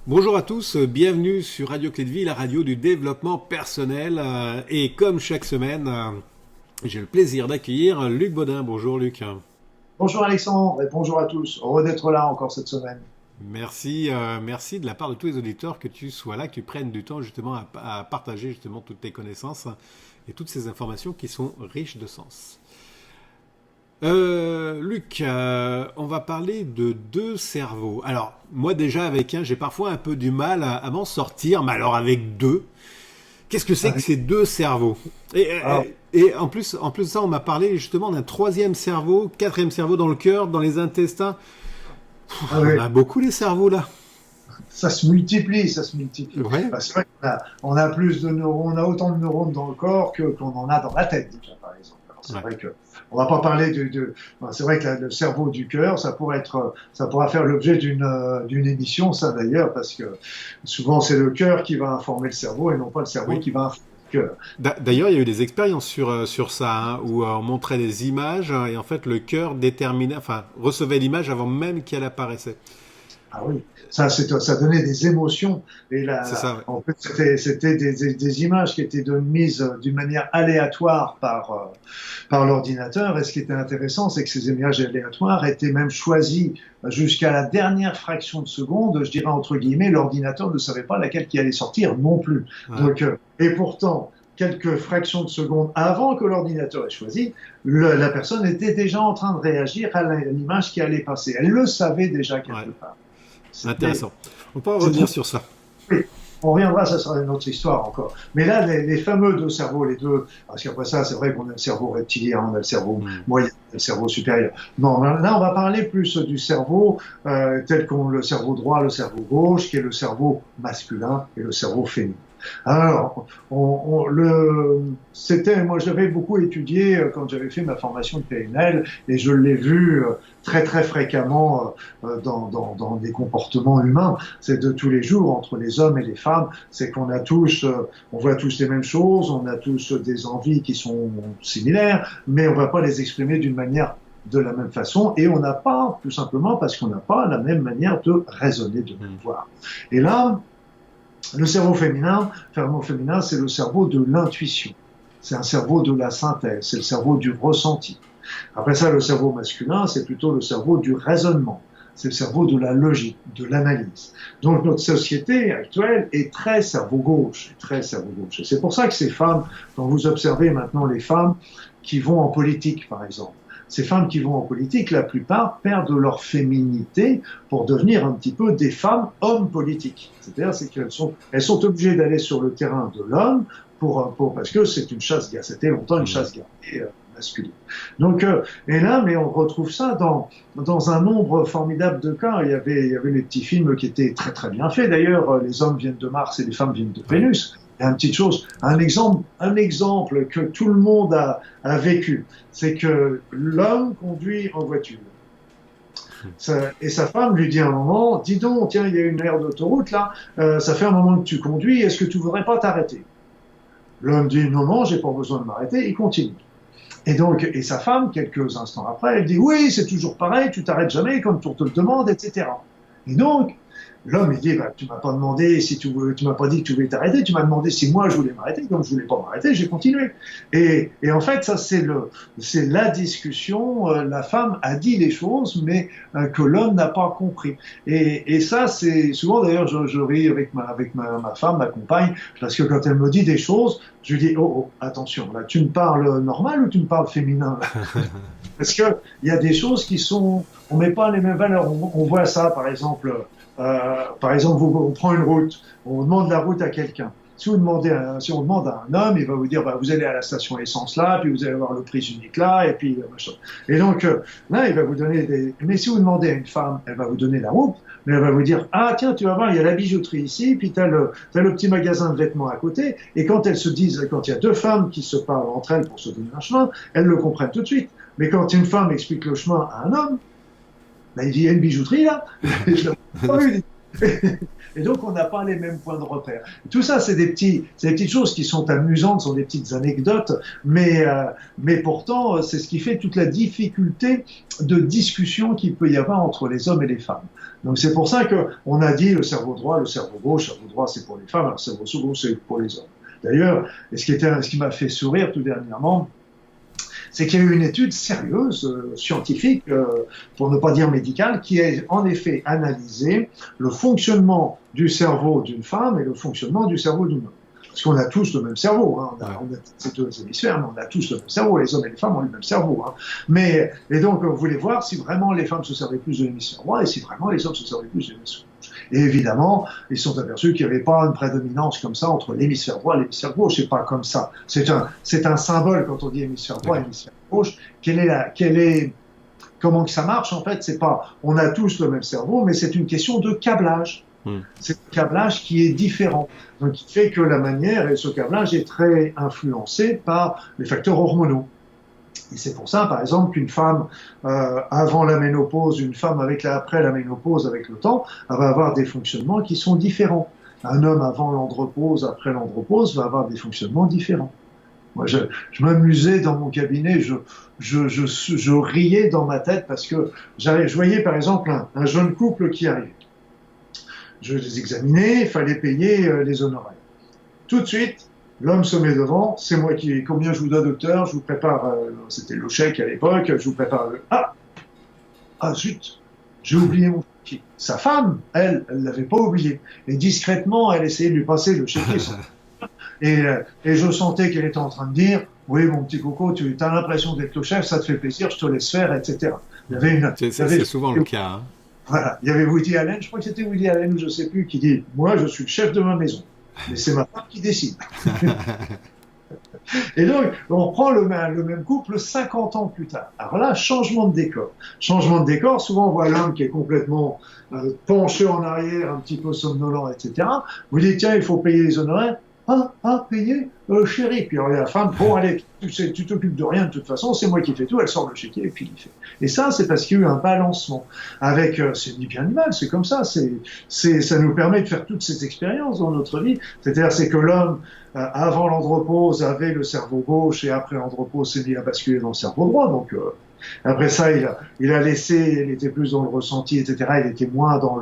Bonjour à tous, bienvenue sur Radio Clé de Vie, la radio du développement personnel. Et comme chaque semaine, j'ai le plaisir d'accueillir Luc Baudin. Bonjour Luc. Bonjour Alexandre et bonjour à tous. Heureux d'être là encore cette semaine. Merci de la part de tous les auditeurs que tu sois là, que tu prennes du temps justement à partager justement toutes tes connaissances et toutes ces informations qui sont riches de sens. Luc, on va parler de deux cerveaux. Alors, moi déjà avec un, j'ai parfois un peu du mal à m'en sortir, mais alors avec deux, qu'est-ce que c'est que ces deux cerveaux? Alors, Et en plus de ça, on m'a parlé justement d'un troisième cerveau, quatrième cerveau dans le cœur, dans les intestins. On oui, a beaucoup les cerveaux là. ça se multiplie, ça se multiplie. Ouais, C'est vrai qu'on a plus de neurones, on a autant de neurones dans le corps qu'on en a dans la tête déjà, par exemple. Alors, c'est ouais. vrai que on va pas parler c'est vrai que le cerveau du cœur, ça pourra faire l'objet d'une émission, ça d'ailleurs, parce que souvent c'est le cœur qui va informer le cerveau et non pas le cerveau Oui. qui va informer le cœur. D'ailleurs, il y a eu des expériences sur ça, hein, où on montrait des images et en fait le cœur déterminait, enfin recevait l'image avant même qu'elle apparaissait. Ah oui, ça donnait des émotions. Et C'est ça, ouais. en fait, c'était des images qui étaient mises d'une manière aléatoire par l'ordinateur. Et ce qui était intéressant, c'est que ces images aléatoires étaient même choisies jusqu'à la dernière fraction de seconde. Je dirais entre guillemets, l'ordinateur ne savait pas laquelle qui allait sortir non plus. Ouais. Donc, et pourtant, quelques fractions de secondes avant que l'ordinateur ait choisi, la personne était déjà en train de réagir à l'image qui allait passer. Elle le savait déjà quelque Ouais. part. C'était- Intéressant. On peut en c'est revenir trop- sur ça. oui. On reviendra, ça sera une autre histoire encore. Mais là, les fameux deux cerveaux, les deux, parce qu'après ça, c'est vrai qu'on a le cerveau reptilien, on a le cerveau Hmm. moyen, le cerveau supérieur. Non, là, on va parler plus du cerveau tel qu'on le cerveau droit, le cerveau gauche, qui est le cerveau masculin et le cerveau féminin. Alors, moi j'avais beaucoup étudié quand j'avais fait ma formation de PNL et je l'ai vu très très fréquemment dans des comportements humains. C'est de tous les jours entre les hommes et les femmes, c'est qu'on a tous, on voit tous les mêmes choses, on a tous des envies qui sont similaires, mais on va pas les exprimer d'une manière de la même façon et on n'a pas, tout simplement parce qu'on n'a pas la même manière de raisonner, de Hmm. voir. Et là, le cerveau féminin, c'est le cerveau de l'intuition. C'est un cerveau de la synthèse, c'est le cerveau du ressenti. Après ça, le cerveau masculin, c'est plutôt le cerveau du raisonnement. C'est le cerveau de la logique, de l'analyse. Donc notre société actuelle est très cerveau gauche, très cerveau gauche. Et c'est pour ça que ces femmes, quand vous observez maintenant les femmes qui vont en politique, par exemple, ces femmes qui vont en politique, la plupart perdent leur féminité pour devenir un petit peu des femmes hommes politiques. C'est-à-dire elles sont obligées d'aller sur le terrain de l'homme parce que c'est une chasse gardée. C'était longtemps une chasse gardée masculine. Donc, et là, mais on retrouve ça dans un nombre formidable de cas. Il y avait les petits films qui étaient très très bien faits. D'ailleurs, les hommes viennent de Mars et les femmes viennent de Vénus. Il y a une petite chose, un exemple que tout le monde a vécu, c'est que l'homme conduit en voiture. Et sa femme lui dit à un moment, dis donc, tiens, il y a une aire d'autoroute là, ça fait un moment que tu conduis, est-ce que tu voudrais pas t'arrêter? L'homme dit, non, non, j'ai pas besoin de m'arrêter, il continue. Et sa femme, quelques instants après, elle dit, oui, c'est toujours pareil, tu t'arrêtes jamais quand on te le demande, etc. Et donc, l'homme, il dit, bah, tu m'as pas demandé si tu m'as pas dit que tu voulais t'arrêter, tu m'as demandé si moi je voulais m'arrêter, comme je voulais pas m'arrêter, j'ai continué. Et en fait, ça, c'est la discussion, la femme a dit les choses, mais que l'homme n'a pas compris. Et ça, c'est, souvent d'ailleurs, je ris avec ma femme, ma compagne, parce que quand elle me dit des choses, je lui dis, oh, attention, là, tu me parles normal ou tu me parles féminin, là? Parce que il y a des choses qui sont, on met pas les mêmes valeurs. On voit ça, par exemple, on prend une route, on demande la route à quelqu'un. Si on demande à un homme, il va vous dire, bah, vous allez à la station essence là, puis vous allez avoir le prix unique là, et puis machin. Et donc là, il va vous donner Mais si vous demandez à une femme, elle va vous donner la route, mais elle va vous dire, ah tiens, tu vas voir, il y a la bijouterie ici, puis t'as le petit magasin de vêtements à côté. Et quand il y a deux femmes qui se parlent entre elles pour se donner un chemin, elles le comprennent tout de suite. Mais quand une femme explique le chemin à un homme, ben, il dit, il y a une bijouterie là. Je l'ai pas vu. Et donc, on n'a pas les mêmes points de repère. Tout ça, c'est des petites choses qui sont amusantes, sont des petites anecdotes, mais pourtant, c'est ce qui fait toute la difficulté de discussion qu'il peut y avoir entre les hommes et les femmes. Donc c'est pour ça que on a dit le cerveau droit, le cerveau gauche. Le cerveau droit c'est pour les femmes, le cerveau gauche c'est pour les hommes. D'ailleurs, ce qui m'a fait sourire tout dernièrement, c'est qu'il y a eu une étude sérieuse, scientifique, pour ne pas dire médicale, qui a en effet analysé le fonctionnement du cerveau d'une femme et le fonctionnement du cerveau d'un homme. Parce qu'on a tous le même cerveau, hein. On a ces deux hémisphères, mais on a tous le même cerveau. Les hommes et les femmes ont le même cerveau. Hein. Et donc, on voulait voir si vraiment les femmes se servaient plus de l'hémisphère droit et si vraiment les hommes se servaient plus de l'hémisphère gauche. Et évidemment, ils se sont aperçus qu'il n'y avait pas une prédominance comme ça entre l'hémisphère droit et l'hémisphère gauche. C'est pas comme ça. C'est un symbole quand on dit hémisphère droit et hémisphère gauche. Comment que ça marche en fait? C'est pas, on a tous le même cerveau, mais c'est une question de câblage. C'est un câblage qui est différent. Donc, qui fait que la manière, et ce câblage est très influencé par les facteurs hormonaux. Et c'est pour ça, par exemple, qu'une femme avant la ménopause, une femme après la ménopause, avec le temps, elle va avoir des fonctionnements qui sont différents. Un homme avant l'andropause, après l'andropause, va avoir des fonctionnements différents. Moi, je m'amusais dans mon cabinet, je riais dans ma tête parce que je voyais, par exemple, un jeune couple qui arrivait. Je les examinais, il fallait payer les honoraires. Tout de suite, l'homme se met devant, c'est moi combien je vous dois, docteur, je vous prépare, c'était le chèque à l'époque, je vous prépare zut, j'ai oublié mon chéquier. Sa femme, elle l'avait pas oublié. Et discrètement, elle essayait de lui passer le chéquier. Et je sentais qu'elle était en train de dire, oui, mon petit coco, tu as l'impression d'être le chef, ça te fait plaisir, je te laisse faire, etc. C'est souvent le cas. Hein. Voilà. Il y avait Woody Allen, je crois que c'était Woody Allen ou je sais plus, qui dit, moi, je suis le chef de ma maison. Mais c'est ma femme qui décide. Et donc, on prend le même couple 50 ans plus tard. Alors là, changement de décor. Changement de décor, souvent on voit l'homme qui est complètement penché en arrière, un petit peu somnolent, etc. Vous dites, tiens, il faut payer les honoraires. Payer chérie. Puis alors la femme, bon, allez, tu t'occupes de rien de toute façon, c'est moi qui fais tout, elle sort le chéquier et puis il fait. Et ça, c'est parce qu'il y a eu un balancement. Avec, c'est ni bien ni mal, c'est comme ça, ça nous permet de faire toutes ces expériences dans notre vie. C'est-à-dire, c'est que l'homme, avant l'andropause, avait le cerveau gauche et après l'andropause, s'est mis à basculer dans le cerveau droit. Donc, après ça, il a laissé, il était plus dans le ressenti, etc. Il était moins dans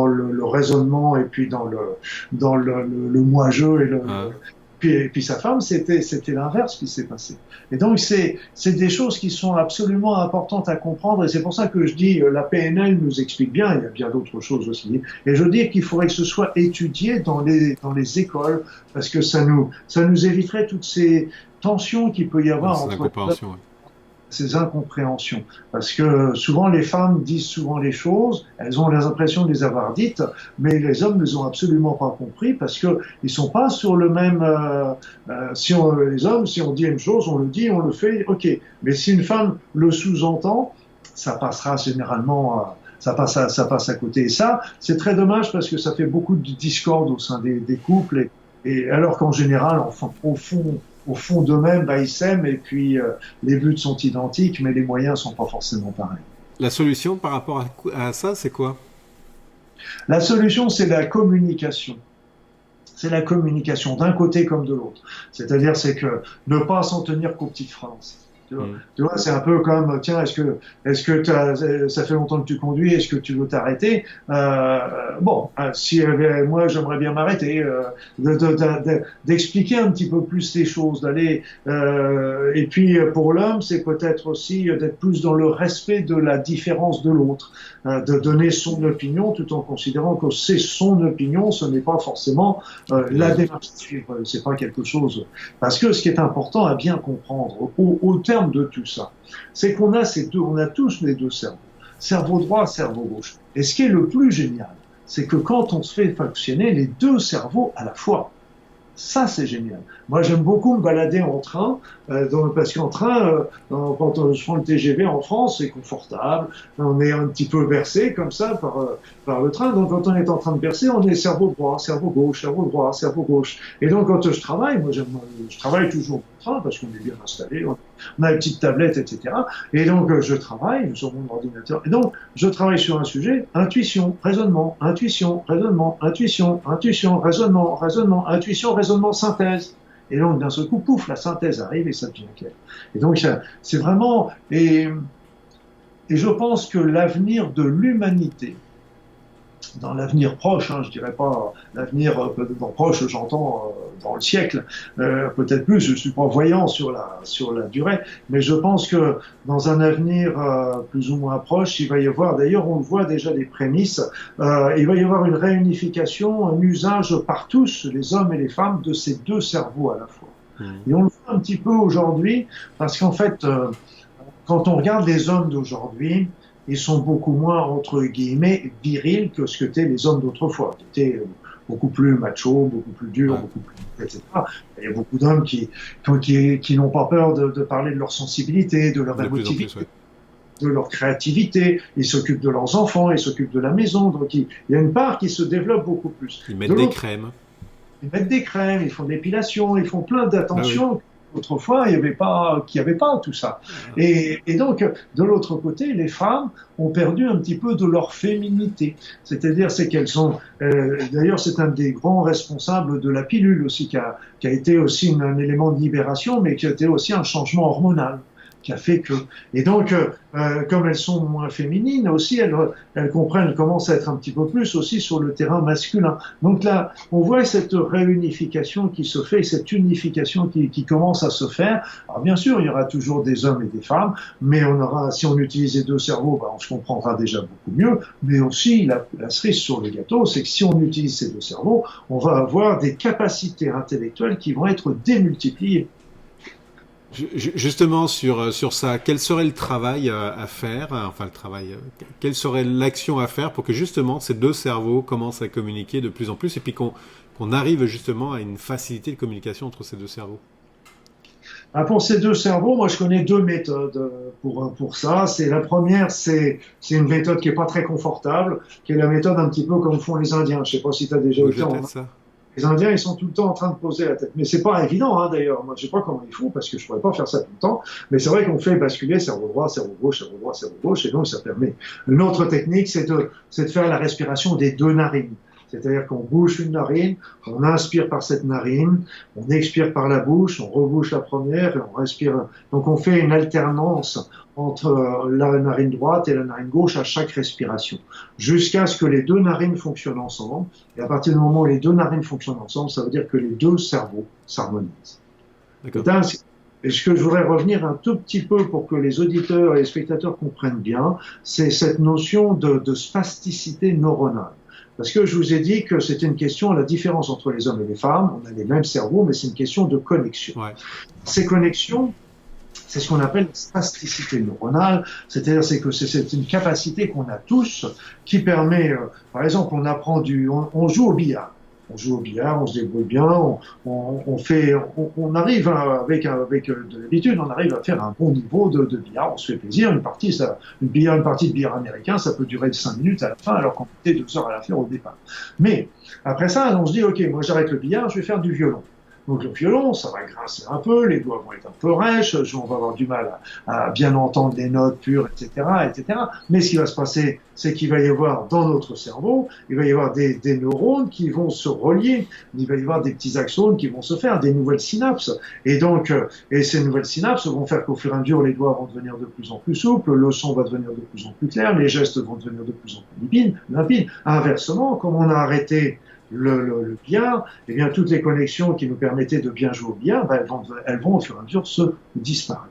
le raisonnement et puis dans le moi-je et puis sa femme, c'était l'inverse qui s'est passé. Et donc c'est des choses qui sont absolument importantes à comprendre et c'est pour ça que je dis la PNL nous explique bien, il y a bien d'autres choses aussi. Et je dis qu'il faudrait que ce soit étudié dans les écoles parce que ça nous éviterait toutes ces tensions qu'il peut y avoir entre ces incompréhensions. Parce que souvent les femmes disent souvent les choses, elles ont l'impression de les avoir dites, mais les hommes ne les ont absolument pas compris parce que ils sont pas sur le même. Les hommes, si on dit une chose, on le dit, on le fait, ok. Mais si une femme le sous-entend, ça passera généralement. Ça passe à côté. Et ça, c'est très dommage parce que ça fait beaucoup de discorde au sein des couples. Et alors qu'en général, au fond d'eux-mêmes, ils s'aiment et puis les buts sont identiques, mais les moyens sont pas forcément pareils. La solution par rapport à ça, c'est quoi? La solution, c'est la communication. C'est la communication d'un côté comme de l'autre. C'est-à-dire, c'est que ne pas s'en tenir qu'aux petites phrases. Tu vois, c'est un peu comme, tiens, est-ce que ça fait longtemps que tu conduis, est-ce que tu veux t'arrêter? Si moi j'aimerais bien m'arrêter, d'expliquer un petit peu plus les choses, d'aller. Et puis pour l'homme, c'est peut-être aussi d'être plus dans le respect de la différence de l'autre, de donner son opinion, tout en considérant que c'est son opinion, ce n'est pas forcément la démarche à suivre. C'est pas quelque chose. Parce que ce qui est important à bien comprendre au terme de tout ça, c'est qu'on a on a tous les deux cerveaux, cerveau droit, cerveau gauche. Et ce qui est le plus génial, c'est que quand on se fait fonctionner les deux cerveaux à la fois, ça c'est génial. Moi j'aime beaucoup me balader en train, parce qu'en train, quand je prends le TGV en France, c'est confortable, on est un petit peu bercé comme ça par le train, donc quand on est en train de bercer, on est cerveau droit, cerveau gauche, cerveau droit, cerveau gauche. Et donc quand je travaille, moi je travaille toujours en train parce qu'on est bien installé, on a une petite tablette, etc. Et donc je travaille sur mon ordinateur, et donc je travaille sur un sujet, intuition, raisonnement, intuition, raisonnement, intuition, intuition, raisonnement, raisonnement, intuition, raisonnement, synthèse. Et donc, d'un seul coup, pouf, la synthèse arrive et ça devient clair. Et donc, c'est vraiment... Et je pense que l'avenir de l'humanité dans l'avenir proche, je dirais pas l'avenir dans proche, j'entends dans le siècle, peut-être plus, je suis pas voyant sur la durée, mais je pense que dans un avenir plus ou moins proche, il va y avoir, d'ailleurs on voit déjà les prémices, il va y avoir une réunification, un usage par tous, les hommes et les femmes, de ces deux cerveaux à la fois. Et on le voit un petit peu aujourd'hui, parce qu'en fait, quand on regarde les hommes d'aujourd'hui, ils sont beaucoup moins, entre guillemets, virils que ce que étaient les hommes d'autrefois, qui étaient beaucoup plus machos, beaucoup plus durs, beaucoup plus, etc. Il y a beaucoup d'hommes qui n'ont pas peur de parler de leur sensibilité, de leur émotivité, de leur créativité. Ils s'occupent de leurs enfants, ils s'occupent de la maison. Donc il y a une part qui se développe beaucoup plus. Ils mettent des crèmes. Ils mettent des crèmes, ils font de l'épilation, ils font plein d'attentions. Ah oui. Autrefois, qu'il n'y avait pas tout ça. Et donc, de l'autre côté, les femmes ont perdu un petit peu de leur féminité. C'est-à-dire, c'est qu'elles sont... d'ailleurs, c'est un des grands responsables de la pilule aussi, qui a été aussi un élément de libération, mais qui a été aussi un changement hormonal, qui a fait que... Et donc, comme elles sont moins féminines aussi, elles comprennent, elles commencent à être un petit peu plus aussi sur le terrain masculin. Donc là, on voit cette réunification qui se fait, cette unification qui commence à se faire. Alors bien sûr, il y aura toujours des hommes et des femmes, mais si on utilise les deux cerveaux, on se comprendra déjà beaucoup mieux. Mais aussi, la cerise sur le gâteau, c'est que si on utilise ces deux cerveaux, on va avoir des capacités intellectuelles qui vont être démultipliées. Justement sur ça, quel serait le travail à faire, quelle serait l'action à faire pour que justement ces deux cerveaux commencent à communiquer de plus en plus et puis qu'on arrive justement à une facilité de communication entre ces deux cerveaux? Pour ces deux cerveaux, moi je connais deux méthodes pour ça. La première, c'est une méthode qui est pas très confortable, qui est la méthode un petit peu comme font les Indiens. Je sais pas si tu as déjà été en Inde. Les Indiens, ils sont tout le temps en train de poser la tête. Mais c'est pas évident, d'ailleurs. Moi, je sais pas comment ils font, parce que je pourrais pas faire ça tout le temps. Mais c'est vrai qu'on fait basculer cerveau droit, cerveau gauche, cerveau droit, cerveau gauche, et donc ça permet. Une autre technique, c'est de faire la respiration des deux narines. C'est-à-dire qu'on bouche une narine, on inspire par cette narine, on expire par la bouche, on rebouche la première et on respire. Donc on fait une alternance entre la narine droite et la narine gauche à chaque respiration, jusqu'à ce que les deux narines fonctionnent ensemble. Et à partir du moment où les deux narines fonctionnent ensemble, ça veut dire que les deux cerveaux s'harmonisent. Et ce que je voudrais revenir un tout petit peu pour que les auditeurs et les spectateurs comprennent bien, c'est cette notion de spasticité neuronale. Parce que je vous ai dit que c'était une question, la différence entre les hommes et les femmes, on a les mêmes cerveaux, mais c'est une question de connexion. Ouais. Ces connexions, c'est ce qu'on appelle spasticité neuronale, c'est-à-dire que c'est une capacité qu'on a tous qui permet, par exemple, on joue au billard. On joue au billard, on se débrouille bien, on arrive avec de l'habitude, on arrive à faire un bon niveau de billard, on se fait plaisir. Une partie de billard américain, ça peut durer 5 minutes à la fin, alors qu'on était 2 heures à la faire au départ. Mais après ça, on se dit, ok, moi j'arrête le billard, je vais faire du violon. Donc le violon, ça va grincer un peu, les doigts vont être un peu rêches, on va avoir du mal à bien entendre les notes pures, etc., etc. Mais ce qui va se passer, c'est qu'il va y avoir dans notre cerveau, il va y avoir des neurones qui vont se relier, il va y avoir des petits axones qui vont se faire, des nouvelles synapses. Et donc, ces nouvelles synapses vont faire qu'au fur et à mesure, les doigts vont devenir de plus en plus souples, le son va devenir de plus en plus clair, les gestes vont devenir de plus en plus limpides. Inversement, comme on a arrêté le billard, eh bien, toutes les connexions qui nous permettaient de bien jouer au billard, elles vont au fur et à mesure se disparaître.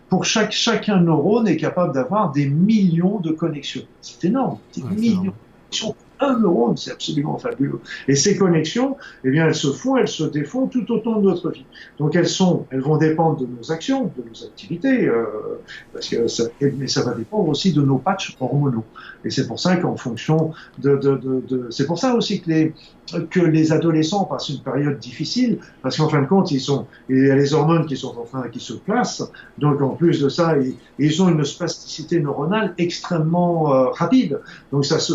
Pour chacun neurone est capable d'avoir des millions de connexions. C'est énorme, des millions de connexions. Un neurone, c'est absolument fabuleux. Et ces connexions, eh bien, elles se font, elles se défont tout au long de notre vie. Donc elles vont dépendre de nos actions, de nos activités, mais ça va dépendre aussi de nos patchs hormonaux. Et c'est pour ça qu'en fonction c'est pour ça aussi que les adolescents passent une période difficile, parce qu'en fin de compte, il y a les hormones qui se placent, donc en plus de ça, ils ont une spasticité neuronale extrêmement rapide. Donc ça se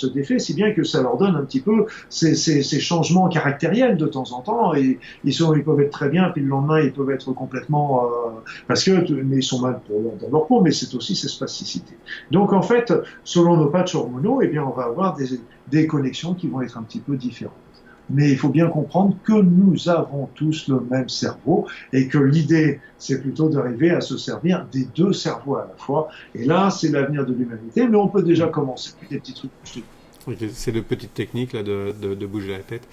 défait, si bien que ça leur donne un petit peu ces changements caractériels de temps en temps, et ils peuvent être très bien, puis le lendemain, ils peuvent être complètement, mais ils sont mal dans leur peau, mais c'est aussi ces spasticités. Donc en fait, selon nos patchs hormonaux, eh bien, on va avoir des connexions qui vont être un petit peu différentes. Mais il faut bien comprendre que nous avons tous le même cerveau et que l'idée, c'est plutôt d'arriver à se servir des deux cerveaux à la fois. Et là, c'est l'avenir de l'humanité, mais on peut déjà commencer avec des petits trucs. Ok, c'est de petites techniques là, de bouger la tête.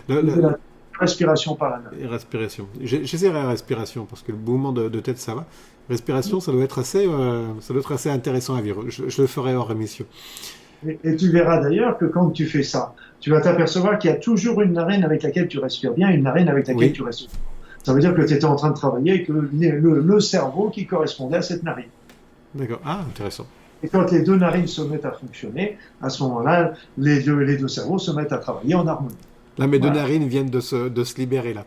C'est la respiration par la narine. Et respiration. J'essaierai la respiration parce que le mouvement de tête, ça va. Respiration, ça doit être assez intéressant à vivre. Je le ferai hors émission. Et tu verras d'ailleurs que quand tu fais ça, tu vas t'apercevoir qu'il y a toujours une narine avec laquelle tu respires bien, une narine avec laquelle tu respires bien. Ça veut dire que tu étais en train de travailler avec le cerveau qui correspondait à cette narine. D'accord. Ah, intéressant. Et quand les deux narines se mettent à fonctionner, à ce moment-là, les deux cerveaux se mettent à travailler en harmonie. Là, mes deux narines viennent de se libérer là.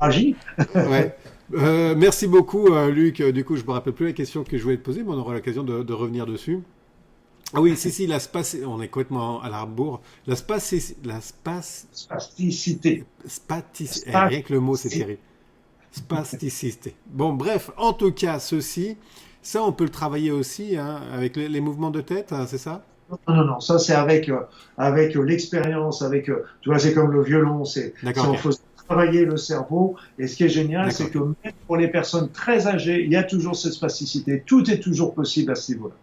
Magie. Ouais. Merci beaucoup, Luc. Du coup, je me rappelle plus la question que je voulais te poser, mais on aura l'occasion de revenir dessus. Ah oui, si, on est complètement à la bourre. Spasticité. Rien que le mot, c'est terrible. Spasticité. Bon, bref, en tout cas, ça, on peut le travailler aussi, hein, avec les mouvements de tête, hein, c'est ça? Non, ça c'est avec l'expérience, tu vois, c'est comme le violon, c'est on faut travailler le cerveau. Et ce qui est génial, c'est que même pour les personnes très âgées, il y a toujours cette spasticité. Tout est toujours possible à ce niveau-là.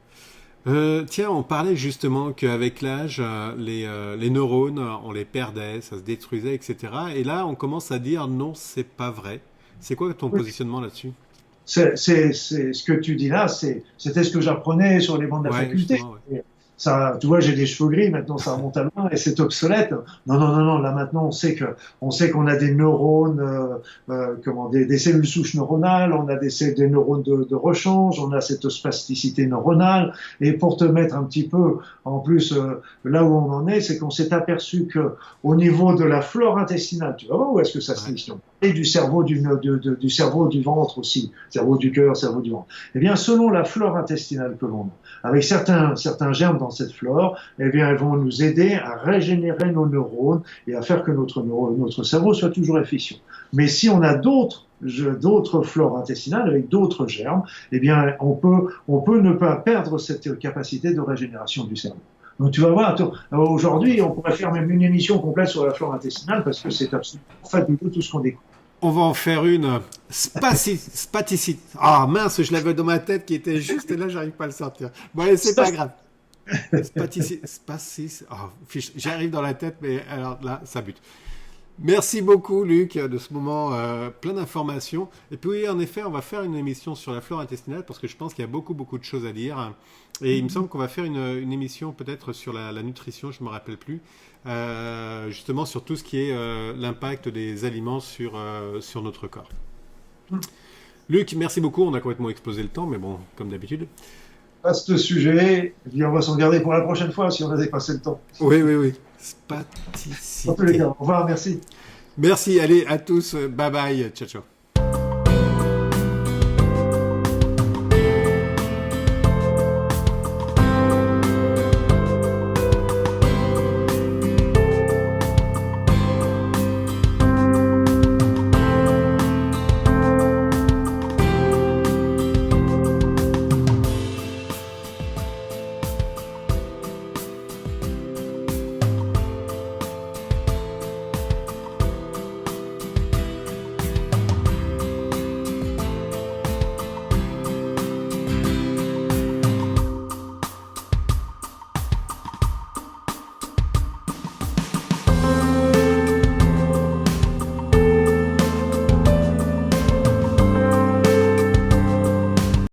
Tiens, on parlait justement qu'avec l'âge, les neurones, on les perdait, ça se détruisait, etc. Et là, on commence à dire non, c'est pas vrai. C'est quoi ton positionnement là-dessus? C'est ce que tu dis là, c'était ce que j'apprenais sur les bancs de la faculté. Ça, tu vois, j'ai des cheveux gris, maintenant ça remonte à loin et c'est obsolète. Non, là maintenant on sait qu'on a des neurones, des cellules souches neuronales, on a des neurones de rechange, on a cette spasticité neuronale. Et pour te mettre un petit peu, en plus, là où on en est, c'est qu'on s'est aperçu que au niveau de la flore intestinale, tu vas voir où est-ce que ça se situe, et du cerveau du cerveau du ventre aussi, cerveau du cœur, cerveau du ventre. Eh bien, selon la flore intestinale que l'on a, avec certains germes dans cette flore, eh bien, elles vont nous aider à régénérer nos neurones et à faire que notre cerveau soit toujours efficient. Mais si on a d'autres flores intestinales avec d'autres germes, eh bien, on peut ne pas perdre cette capacité de régénération du cerveau. Donc tu vas voir, aujourd'hui, on pourrait faire même une émission complète sur la flore intestinale parce que c'est absolument fabuleux tout ce qu'on découvre. On va en faire une spaticite. Ah mince, je l'avais dans ma tête qui était juste là, j'arrive pas à le sortir. Bon allez, c'est pas grave. J'arrive dans la tête, mais alors là, ça bute. Merci beaucoup, Luc, de ce moment plein d'informations. Et puis, oui, en effet, on va faire une émission sur la flore intestinale parce que je pense qu'il y a beaucoup de choses à dire. Et il me semble qu'on va faire une émission peut-être sur la nutrition, je ne me rappelle plus, justement sur tout ce qui est l'impact des aliments sur notre corps. Luc, merci beaucoup. On a complètement explosé le temps, mais bon, comme d'habitude. Vaste sujet, et puis on va s'en garder pour la prochaine fois si on a dépassé le temps. Oui. Spaticité. En tous les cas, au revoir, merci. Merci, allez à tous, bye bye, ciao.